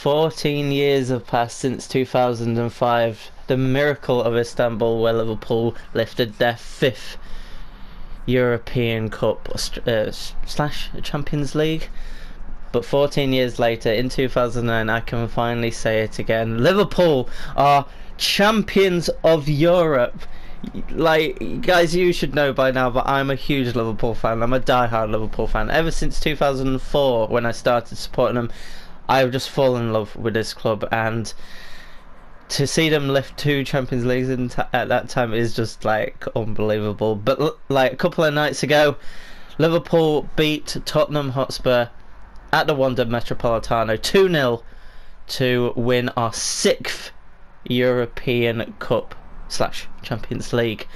14 years have passed since 2005, the miracle of Istanbul, where Liverpool lifted their fifth European Cup slash Champions League. But 14 years later, in 2009, I can finally say it again. Liverpool are champions of Europe. Like, guys, you should know by now, but I'm a huge Liverpool fan. I'm a die-hard Liverpool fan. Ever since 2004, when I started supporting them, I've just fallen in love with this club. And to see them lift two Champions Leagues at that time is just, like, unbelievable. But, like, a couple of nights ago, Liverpool beat Tottenham Hotspur at the Wanda Metropolitano 2-0 to win our sixth European Cup slash Champions League.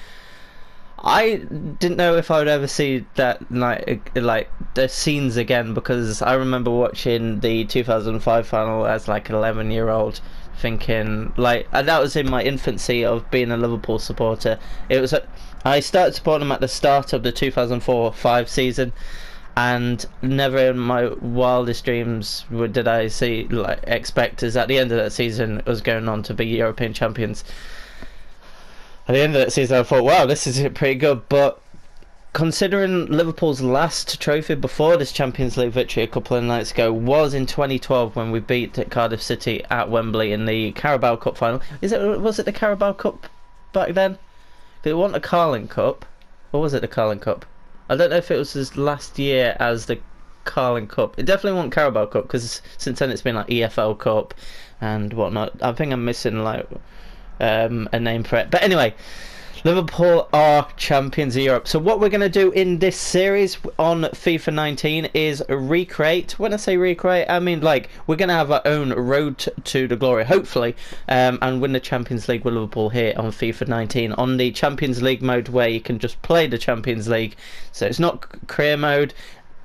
I didn't know if I would ever see that night, like the scenes again, because I remember watching the 2005 final as like an 11-year-old, thinking like, and that was in my infancy of being a Liverpool supporter. It was I started supporting them at the start of the 2004-05 season, and never in my wildest dreams did I expect us at the end of that season us going on to be European champions. At the end of that season I thought, wow, this is pretty good. But considering Liverpool's last trophy before this Champions League victory a couple of nights ago was in 2012, when we beat Cardiff City at Wembley in the Carabao Cup final. Was it the Carabao Cup back then? Did it want a Carling Cup? Or was it the Carling Cup? I don't know if it was his last year as the Carling Cup. It definitely wasn't Carabao Cup, because since then it's been like EFL Cup and whatnot. I think I'm missing like a name for it. But anyway, Liverpool are champions of Europe. So what we're going to do in this series on FIFA 19 is recreate. When I say recreate, I mean like we're going to have our own road to the glory, hopefully, and win the Champions League with Liverpool here on FIFA 19 on the Champions League mode, where you can just play the Champions League. So it's not career mode.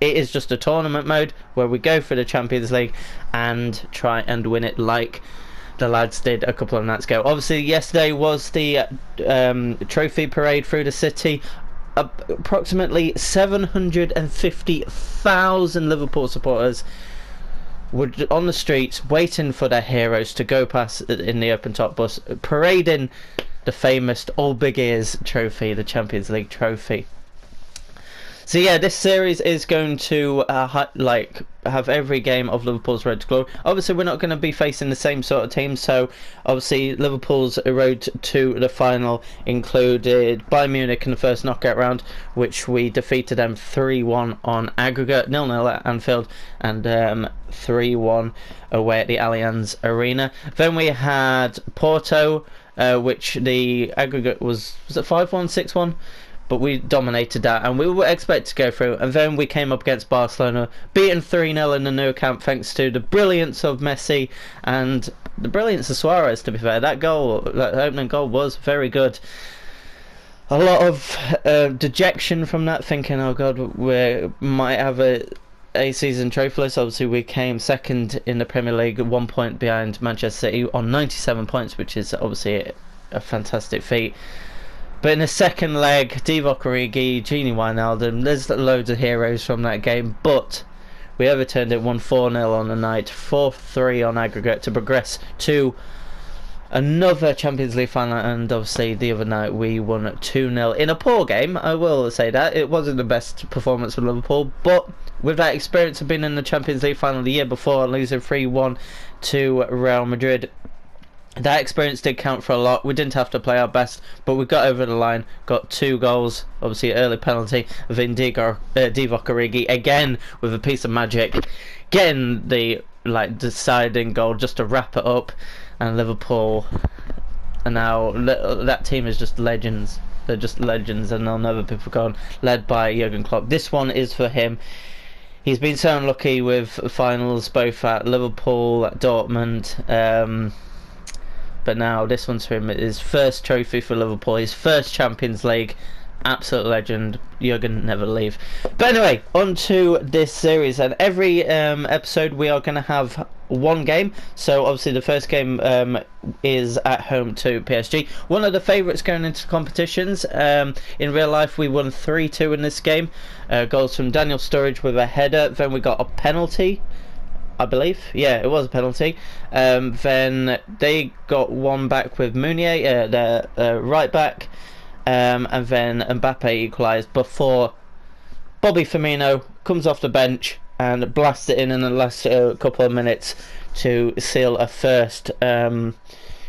It is just a tournament mode where we go for the Champions League and try and win it like the lads did a couple of nights ago. Obviously, yesterday was the trophy parade through the city. Approximately 750,000 Liverpool supporters were on the streets waiting for their heroes to go past in the open top bus, parading the famous All Big Ears trophy, the Champions League trophy. So yeah, this series is going to have every game of Liverpool's road to glory. Obviously, we're not going to be facing the same sort of team. So obviously, Liverpool's road to the final included Bayern Munich in the first knockout round, which we defeated them 3-1 on aggregate, 0-0 at Anfield, and 3-1 away at the Allianz Arena. Then we had Porto, which the aggregate was it 5-1, 6-1? But we dominated that, and we were expected to go through. And then we came up against Barcelona, beaten 3-0 in the Nou Camp, thanks to the brilliance of Messi and the brilliance of Suarez, to be fair. That opening goal was very good. A lot of dejection from that, thinking, oh God, we might have a season trophyless. Obviously, we came second in the Premier League, 1 point behind Manchester City on 97 points, which is obviously a fantastic feat. But in the second leg, Divock Origi, Gini Wijnaldum, there's loads of heroes from that game. But we overturned it, won 4-0 on the night, 4-3 on aggregate to progress to another Champions League final. And obviously the other night we won 2-0 in a poor game. I will say that. It wasn't the best performance for Liverpool. But with that experience of being in the Champions League final the year before, losing 3-1 to Real Madrid, that experience did count for a lot. We didn't have to play our best, but we got over the line, got 2 goals, obviously early penalty of Divock Origi, again with a piece of magic, getting the deciding goal just to wrap it up. And Liverpool, and now that team is just legends. They're just legends, and they'll never be forgotten, led by Jurgen Klopp. This one is for him. He's been so unlucky with finals, both at Liverpool, at Dortmund, but now this one's for him. His first trophy for Liverpool, his first Champions League. Absolute legend. Jurgen never leave. But anyway, on to this series. And every episode we are going to have one game. So obviously the first game is at home to PSG. One of the favourites going into competitions. In real life we won 3-2 in this game. Goals from Daniel Sturridge with a header. Then we got a penalty I believe. Yeah, it was a penalty. Then they got one back with Meunier, their right back, and then Mbappe equalised before Bobby Firmino comes off the bench and blasts it in the last couple of minutes to seal a first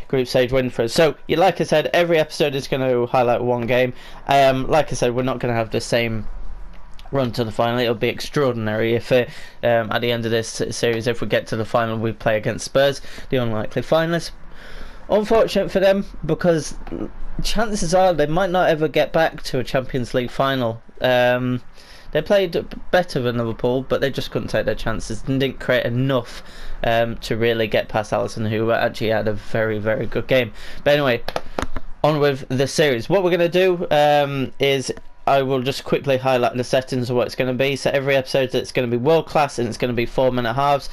group stage win for us. So, like I said, every episode is going to highlight one game. Like I said, we're not going to have the same run to the final. It'll be extraordinary if at the end of this series, if we get to the final, we play against Spurs, the unlikely finalists. Unfortunate for them, because chances are they might not ever get back to a Champions League final. They played better than Liverpool, but they just couldn't take their chances and didn't create enough to really get past Alisson, who actually had a very, very good game. But anyway, on with the series. What we're going to do is I will just quickly highlight the settings of what it's going to be. So every episode, it's going to be world class, and it's going to be 4-minute halves.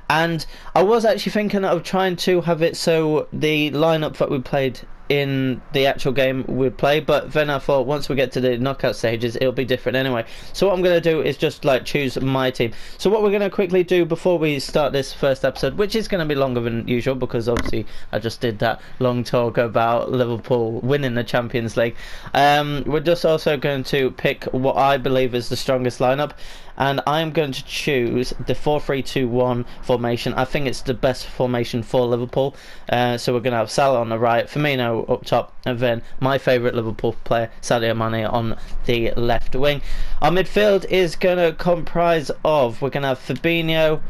And I was actually thinking of trying to have it so the lineup that we played in the actual game we'd play, but then I thought once we get to the knockout stages it'll be different anyway. So what I'm going to do is just like choose my team. So what we're going to quickly do before we start this first episode, which is going to be longer than usual because obviously I just did that long talk about Liverpool winning the Champions League, we're just also going to pick what I believe is the strongest lineup, and I'm going to choose the 4-3-2-1 formation. I think it's the best formation for Liverpool. So we're going to have Salah on the right, Firmino up top, and then my favourite Liverpool player, Sadio Mane, on the left wing. Our midfield is going to comprise of, we're going to have Fabinho,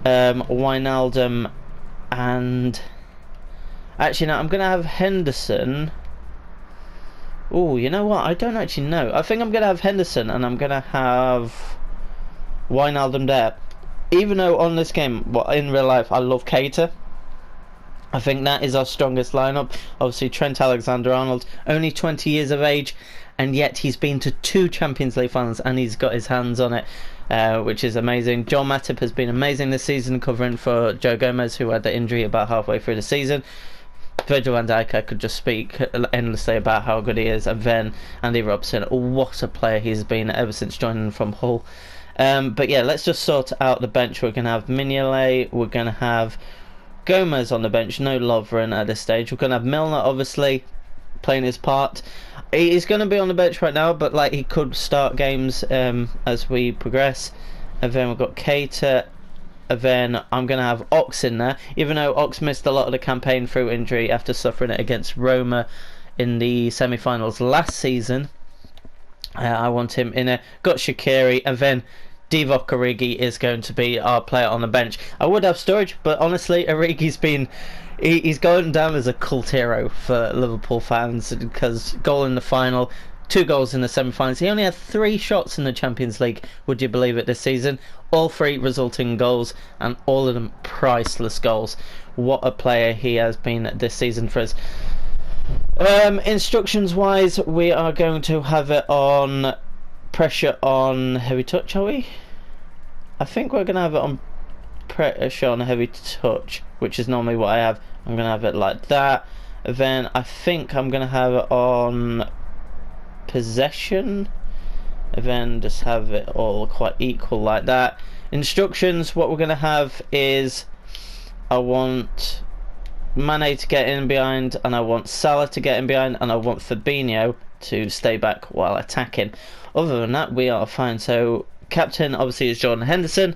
Wijnaldum, and actually no, I'm going to have Henderson. Oh, you know what? I don't actually know. I think I'm going to have Henderson, and I'm going to have Wijnaldum there. Even though on this game, well, in real life, I love Keita, I think that is our strongest lineup. Obviously, Trent Alexander-Arnold, only 20 years of age, and yet he's been to 2 Champions League finals, and he's got his hands on it, which is amazing. Joel Matip has been amazing this season, covering for Joe Gomez, who had the injury about halfway through the season. Virgil van Dijk, I could just speak endlessly about how good he is, and then Andy Robertson, what a player he's been ever since joining from Hull. But yeah, let's just sort out the bench. We're going to have Mignolet, we're going to have Gomez on the bench, no Lovren at this stage. We're going to have Milner, obviously, playing his part. He's going to be on the bench right now, but like he could start games as we progress. And then we've got Keita. And then I'm going to have Ox in there, even though Ox missed a lot of the campaign through injury after suffering it against Roma in the semi-finals last season. I want him in there. Got Shaqiri, and then Divock Origi is going to be our player on the bench. I would have Sturridge, but honestly, Origi's been... He's going down as a cult hero for Liverpool fans, because goal in the final, 2 goals in the semi-finals. He only had 3 shots in the Champions League, would you believe it, this season? All 3 resulting goals, and all of them priceless goals. What a player he has been this season for us. Instructions wise, we are going to have it on pressure on heavy touch, are we? I think we're going to have it on pressure on heavy touch, which is normally what I have. I'm going to have it like that. Then I think I'm going to have it on possession, and then just have it all quite equal like that. Instructions, what we're going to have is I want Mane to get in behind, and I want Salah to get in behind, and I want Fabinho to stay back while attacking. Other than that, we are fine. So captain obviously is Jordan Henderson.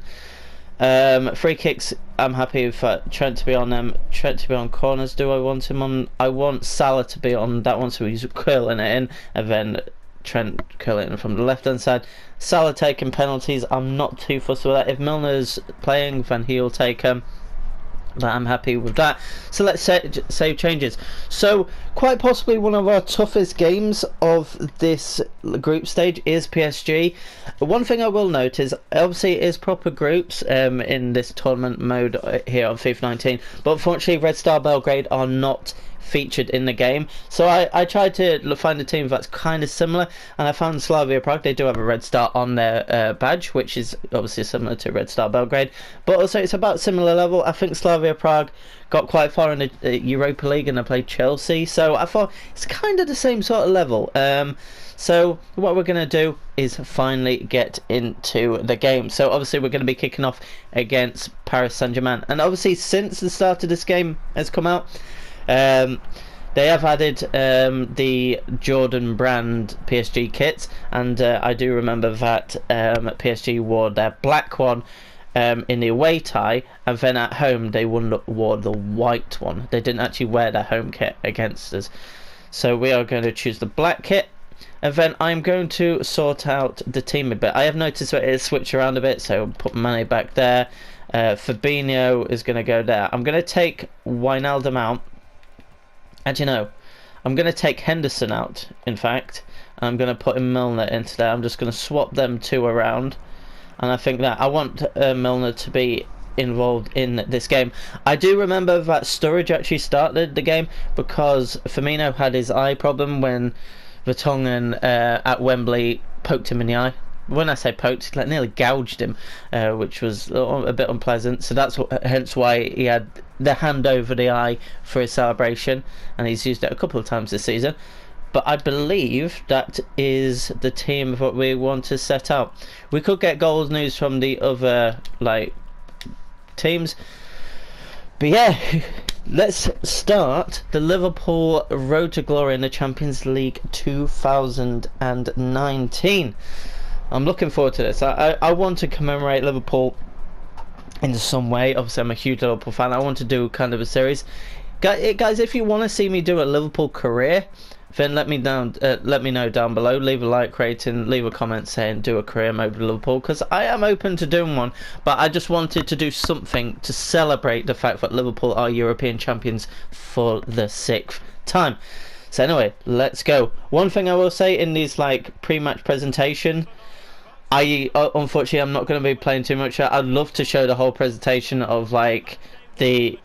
Free kicks, I'm happy for Trent to be on them. Trent to be on corners. Do I want him on? I want Salah to be on that one, so he's curling it in, and then Trent curling it from the left hand side. Salah taking penalties, I'm not too fussed with that. If Milner's playing, then he'll take them. But I'm happy with that. So let's save changes. So quite possibly one of our toughest games of this group stage is PSG. One thing I will note is obviously it is proper groups in this tournament mode here on FIFA 19, but unfortunately Red Star Belgrade are not featured in the game. So I tried to find a team that's kind of similar, and I found Slavia Prague. They do have a red star on their badge, which is obviously similar to Red Star Belgrade, but also it's about similar level. I think Slavia Prague got quite far in the Europa League and they played Chelsea, so I thought it's kind of the same sort of level. So what we're going to do is finally get into the game. So obviously we're going to be kicking off against Paris Saint-Germain, and obviously since the start of this game has come out, they have added the Jordan brand PSG kits, and I do remember that PSG wore their black one in the away tie, and then at home they wore the white one. They didn't actually wear their home kit against us. So we are going to choose the black kit, and then I'm going to sort out the team a bit. I have noticed that it switched around a bit, so put Mane back there. Fabinho is going to go there. I'm going to take Wijnaldum out. Actually, no. I'm going to take Henderson out, in fact. And I'm going to put Milner into there. I'm just going to swap them two around. And I think that I want Milner to be involved in this game. I do remember that Sturridge actually started the game because Firmino had his eye problem when Vertonghen at Wembley poked him in the eye. When I say poked, like nearly gouged him, which was a bit unpleasant. So that's hence why he had the hand over the eye for his celebration, and he's used it a couple of times this season. But I believe that is the team that we want to set out. We could get goals news from the other teams, but yeah, let's start the Liverpool road to glory in the Champions League 2019. I'm looking forward to this. I want to commemorate Liverpool in some way. Obviously, I'm a huge Liverpool fan. I want to do kind of a series. Guys, if you want to see me do a Liverpool career, then let me know down below. Leave a like rating, leave a comment saying do a career mode with Liverpool, because I am open to doing one. But I just wanted to do something to celebrate the fact that Liverpool are European champions for the 6th time. So anyway, let's go. One thing I will say in these pre-match presentation, unfortunately I'm not going to be playing too much. I'd love to show the whole presentation of the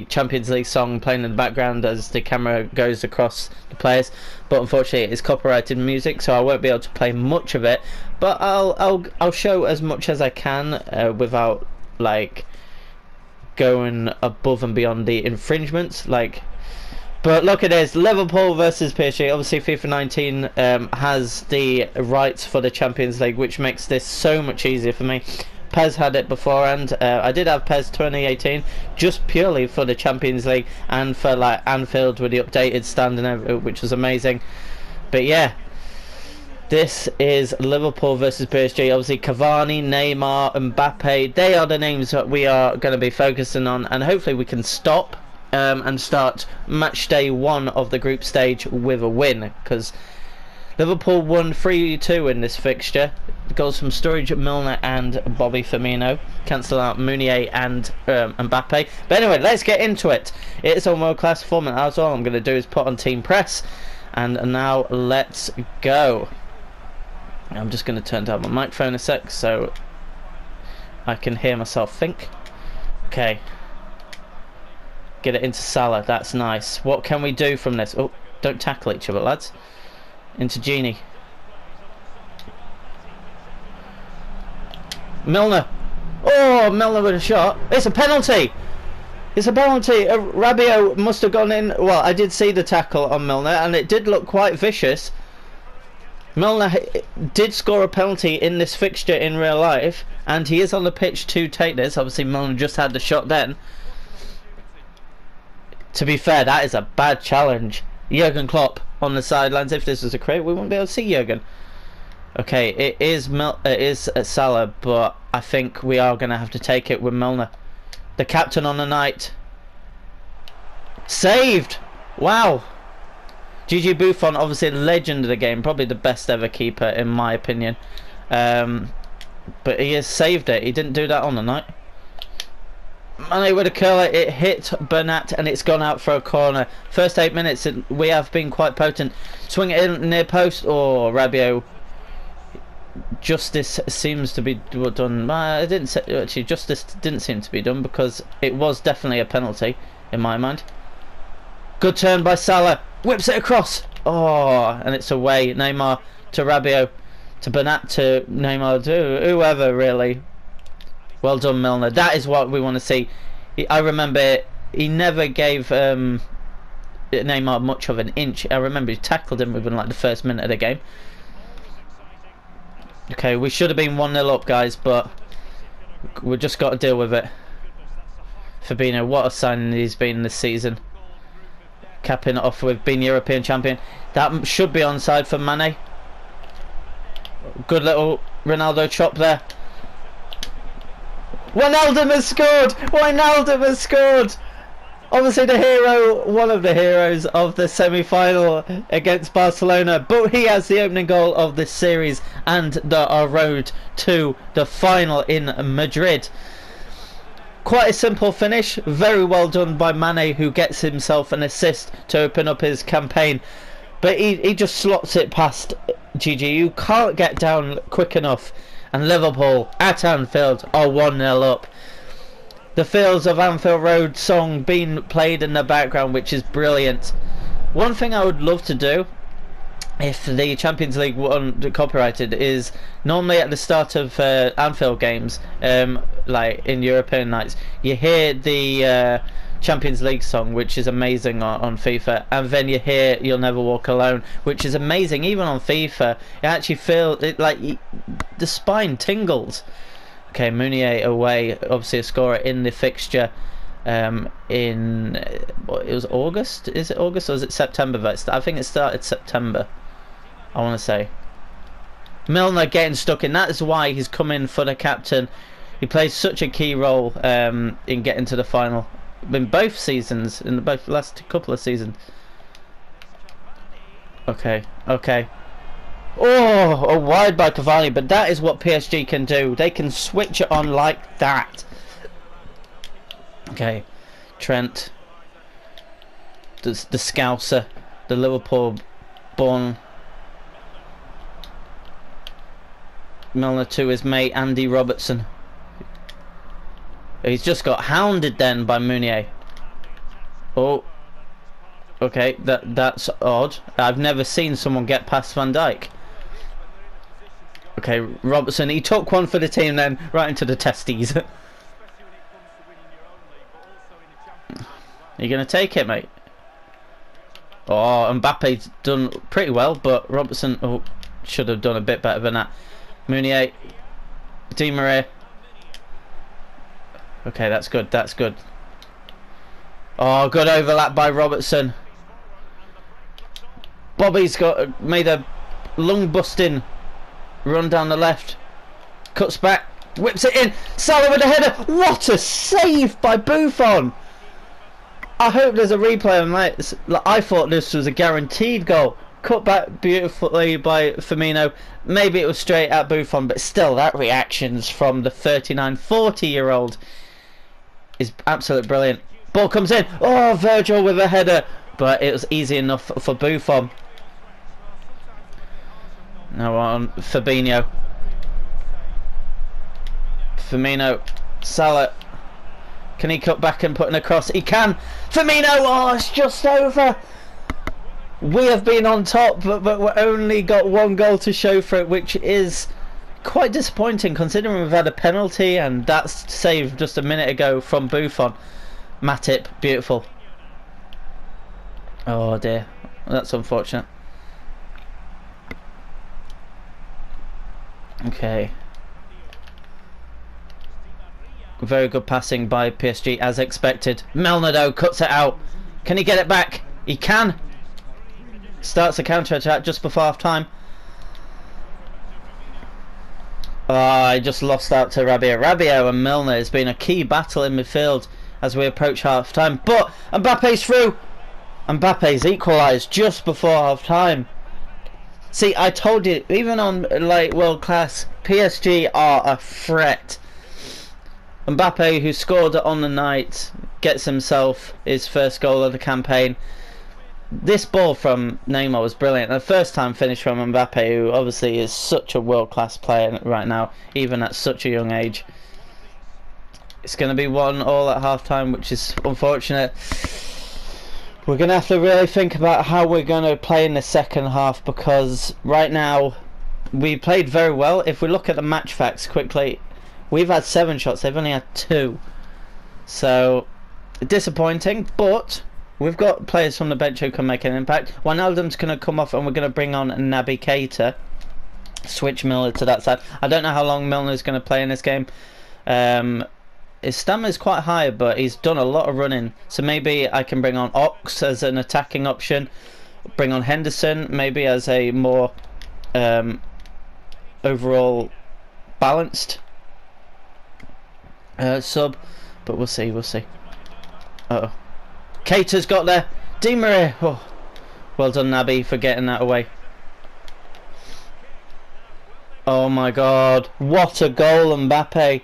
Champions League song playing in the background as the camera goes across the players, but unfortunately it's copyrighted music, so I won't be able to play much of it. But I'll show as much as I can without going above and beyond the infringements. But look at this, Liverpool versus PSG. Obviously FIFA 19 has the rights for the Champions League, which makes this so much easier for me. PES had it beforehand. I did have PES 2018 just purely for the Champions League and for Anfield with the updated stand and everything, which was amazing. But yeah, this is Liverpool versus PSG. Obviously Cavani, Neymar, Mbappe, they are the names that we are going to be focusing on, and hopefully we can stop and start match day 1 of the group stage with a win, because Liverpool won 3-2 in this fixture. Goals from Sturridge, Milner and Bobby Firmino. Cancel out Meunier and Mbappe. But anyway, let's get into it. It's a world-class format. That's all I'm going to do is put on team press. And now let's go. I'm just going to turn down my microphone a sec so I can hear myself think. Okay. Get it into Salah. That's nice. What can we do from this? Oh, don't tackle each other, lads. Into Genie. Milner. Oh, Milner with a shot. It's a penalty. It's a penalty. Rabiot must have gone in. Well, I did see the tackle on Milner, and it did look quite vicious. Milner did score a penalty in this fixture in real life, and he is on the pitch to take this. Obviously, Milner just had the shot then. To be fair, that is a bad challenge. Jurgen Klopp on the sidelines. If this was a crate, we wouldn't be able to see Jurgen. Okay, it is Salah, but I think we are going to have to take it with Milner. The captain on the night. Saved! Wow! Gigi Buffon, obviously a legend of the game, probably the best ever keeper in my opinion. But he has saved it. He didn't do that on the night. Mane with a curler, it hit Bernat and it's gone out for a corner. First 8 minutes, we have been quite potent. Swing it in near post, or Rabiot. Justice seems to be done. Actually, justice didn't seem to be done because it was definitely a penalty in my mind. Good turn by Salah, whips it across. Oh, and it's away. Neymar to Rabiot, to Bernat, to Neymar, to whoever really. Well done, Milner. That is what we want to see. I remember he never gave Neymar much of an inch. I remember he tackled him within like the first minute of the game. Okay, we should have been 1-0 up, guys, but we've just got to deal with it. Fabinho, what a signing he's been this season. Capping it off with being European champion. That should be onside for Mane. Good little Ronaldo chop there. Wijnaldum has scored! Wijnaldum has scored! Obviously the hero, one of the heroes of the semi-final against Barcelona, but he has the opening goal of this series and our road to the final in Madrid. Quite a simple finish, very well done by Mane, who gets himself an assist to open up his campaign, but he just slots it past Gigi. You can't get down quick enough, and Liverpool at Anfield are 1-0 up. The Fields of Anfield Road song being played in the background, which is brilliant. One thing I would love to do, if the Champions League wasn't copyrighted, is normally at the start of Anfield games, like in European nights, you hear the Champions League song, which is amazing on FIFA, and then you hear You'll Never Walk Alone, which is amazing. Even on FIFA, you actually feel it, like the spine tingles. Okay, Meunier away, obviously a scorer in the fixture in, what, it was August? Is it August or is it September? I think it started September, I want to say. Milner getting stuck in, that is why he's come in for the captain. He plays such a key role in getting to the final in both seasons, in the last couple of seasons. Okay, okay. Oh, a wide by Cavani, but that is what PSG can do. They can switch it on like that. Okay, Trent, the Scouser, the Liverpool-born Milner to his mate Andy Robertson. He's just got hounded then by Meunier. Oh, okay, that's odd. I've never seen someone get past Van Dijk. Okay, Robertson, he took one for the team then, right into the testes. Are you going to take it, mate? Oh, Mbappe's done pretty well, but Robertson should have done a bit better than that. Meunier, Di Maria. Okay, that's good, that's good. Oh, good overlap by Robertson. Bobby's made a lung-busting run down the left, cuts back, whips it in. Salah with a header. What a save by Buffon! I hope there's a replay on that. I thought this was a guaranteed goal. Cut back beautifully by Firmino. Maybe it was straight at Buffon, but still, that reactions from the 40-year-old is absolutely brilliant. Ball comes in. Oh, Virgil with a header, but it was easy enough for Buffon. Now on Fabinho. Firmino. Salah. Can he cut back and put in a cross? He can. Firmino. Oh, it's just over. We have been on top, but we've only got one goal to show for it, which is quite disappointing considering we've had a penalty and that's saved just a minute ago from Buffon. Matip, beautiful. Oh dear, that's unfortunate. Okay. Very good passing by PSG as expected. Milner though cuts it out. Can he get it back? He can. Starts a counter attack just before half time. Oh, I just lost out to Rabiot. Rabiot and Milner has been a key battle in midfield as we approach half time. But Mbappe's through. Mbappe's equalised just before half time. See, I told you, even on like world class, PSG are a threat. Mbappe, who scored on the night, gets himself his first goal of the campaign. This ball from Neymar was brilliant. The first time finish from Mbappe, who obviously is such a world class player right now, even at such a young age. It's going to be 1-1 at half time, which is unfortunate. We're going to have to really think about how we're going to play in the second half, because right now we played very well. If we look at the match facts quickly, we've had 7 shots, they've only had 2. So disappointing, but We've got players from the bench who can make an impact. Wijnaldum's going to come off and we're going to bring on Naby Keita. Switch Milner to that side. I don't know how long Milner's going to play in this game. His stamina's quite high, but he's done a lot of running. So maybe I can bring on Ox as an attacking option. Bring on Henderson maybe as a more overall balanced sub. But we'll see, we'll see. Uh-oh. Keita's got there. Di Maria. Oh, well done, Naby, for getting that away. Oh my god. What a goal, Mbappe.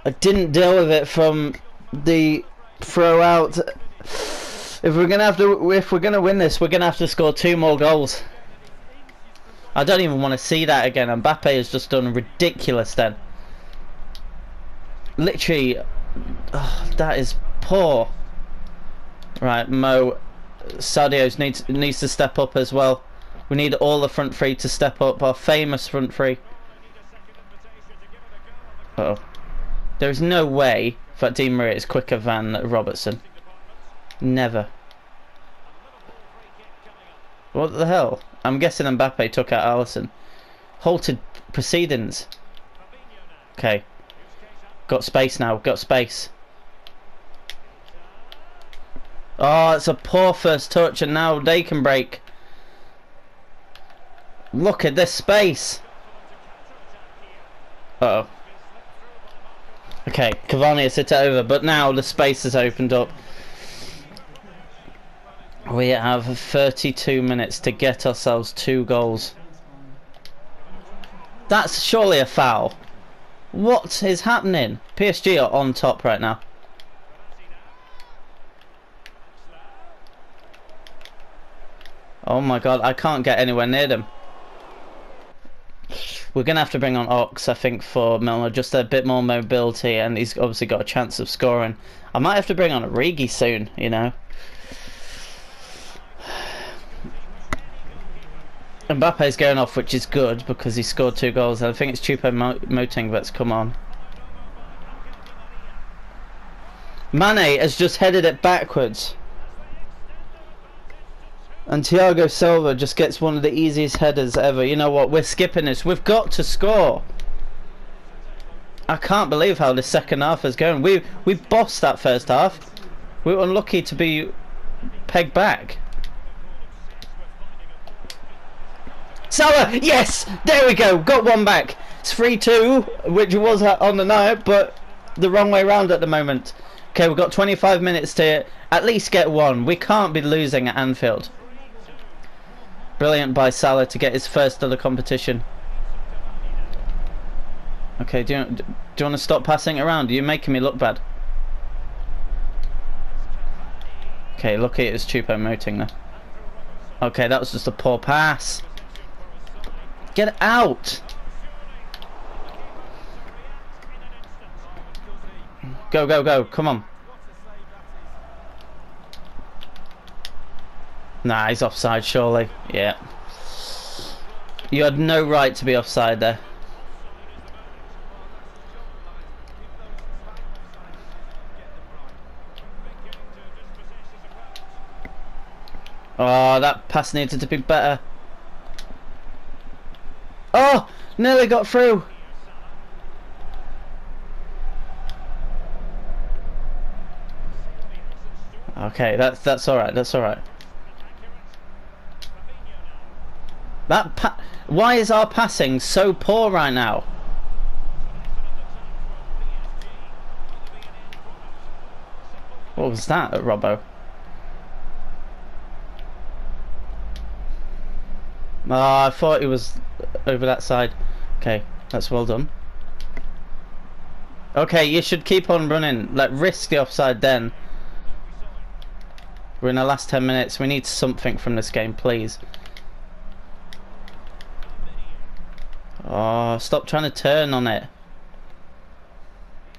I didn't deal with it from the throw out. If we're gonna win this, we're gonna have to score 2 more goals. I don't even want to see that again. Mbappe has just done ridiculous then. Literally, oh, that is poor. Right, Sadio needs to step up as well. We need all the front three to step up. Our famous front three. Uh oh. There is no way that Di Maria is quicker than Robertson. Never. What the hell? I'm guessing Mbappe took out Alisson. Halted proceedings. Okay. Got space now. Got space. Oh, it's a poor first touch and now they can break. Look at this space. Uh-oh. Okay, Cavani has hit it over, but now the space has opened up. We have 32 minutes to get ourselves 2 goals. That's surely a foul. What is happening? PSG are on top right now. Oh my god, I can't get anywhere near them. We're going to have to bring on Ox, I think, for Milner. Just a bit more mobility, and he's obviously got a chance of scoring. I might have to bring on Origi soon, you know. Mbappe's going off, which is good, because he scored 2 goals. And I think it's Choupo-Moting that's come on. Mane has just headed it backwards. And Thiago Silva just gets one of the easiest headers ever. You know what? We're skipping this. We've got to score. I can't believe how the second half is going. We bossed that first half. We were unlucky to be pegged back. Salah! Yes! There we go. Got one back. It's 3-2, which was on the night, but the wrong way round at the moment. Okay, we've got 25 minutes to at least get one. We can't be losing at Anfield. Brilliant by Salah to get his first of the competition. Okay, do you want to stop passing around? You're making me look bad. Okay, lucky it was Choupo-Moting there. Okay, that was just a poor pass. Get it out! Go, go, go, come on. Nah, he's offside surely. Yeah. You had no right to be offside there. Oh, that pass needed to be better. Oh, nearly got through. Okay, that's all right. That's all right. Why is our passing so poor right now? What was that at Robbo? I thought it was over that side. Okay, that's well done. Okay, you should keep on running. Like, risk the offside then. We're in the last 10 minutes. We need something from this game, please. Oh, stop trying to turn on it.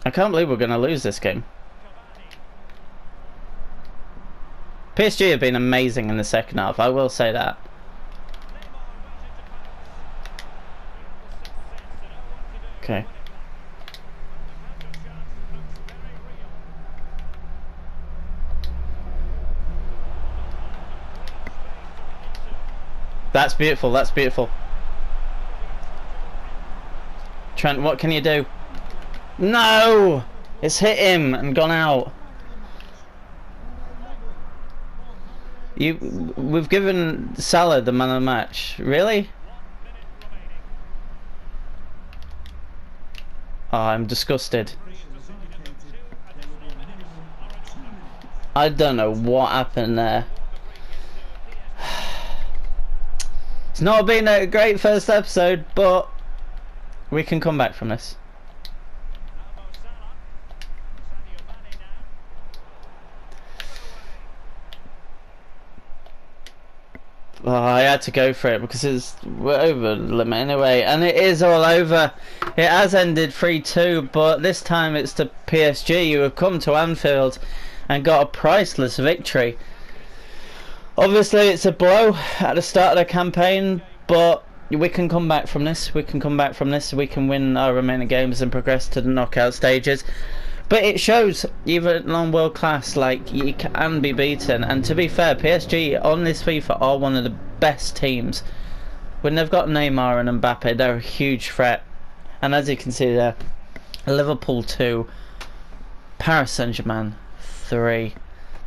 I can't believe we're going to lose this game. PSG have been amazing in the second half, I will say that. Okay. That's beautiful. That's beautiful. Trent, what can you do? No! It's hit him and gone out. We've given Salah the man of the match. Really? Oh, I'm disgusted. I don't know what happened there. It's not been a great first episode, but we can come back from this. Oh, I had to go for it because we're over the limit anyway, and it is all over. It has ended 3-2, but this time it's the PSG who have come to Anfield and got a priceless victory. Obviously, it's a blow at the start of the campaign, but we can come back from this. We can come back from this. We can win our remaining games and progress to the knockout stages. But it shows, even on world class, like, you can be beaten. And to be fair, PSG on this FIFA are one of the best teams. When they've got Neymar and Mbappe, they're a huge threat. And as you can see there, Liverpool 2, Paris Saint-Germain 3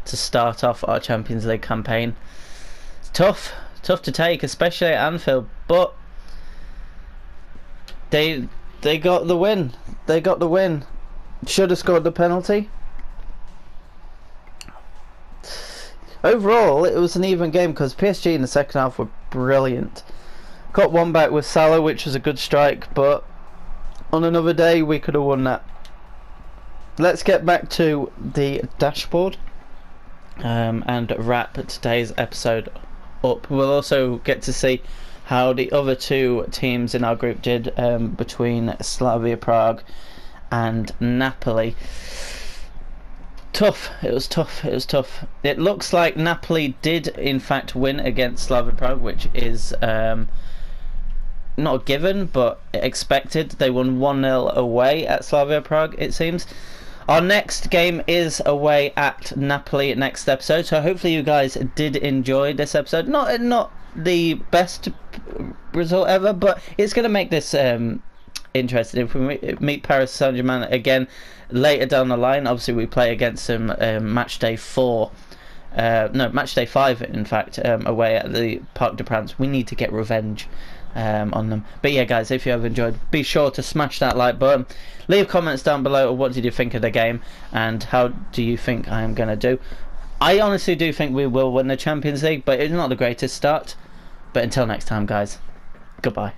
to start off our Champions League campaign. It's tough to take, especially at Anfield, but they got the win. They got the win. Should have scored the penalty. Overall, it was an even game because PSG in the second half were brilliant. Got one back with Salah, which was a good strike, but on another day we could have won that. Let's get back to the dashboard and wrap today's episode up. We'll also get to see how the other two teams in our group did between Slavia Prague and Napoli. Tough. It was tough. It was tough. It looks like Napoli did in fact win against Slavia Prague, which is not a given but expected. They won 1-0 away at Slavia Prague, it seems. Our next game is away at Napoli next episode, so hopefully you guys did enjoy this episode. Not the best result ever, but it's going to make this interesting. If we meet Paris Saint-Germain again later down the line, obviously we play against them Matchday 5 in fact, away at the Parc des Princes. We need to get revenge on them. But yeah guys, if you have enjoyed, be sure to smash that like button, leave comments down below. What did you think of the game and how do you think I am going to do? I honestly do think we will win the Champions League, but it's not the greatest start. But until next time guys, goodbye.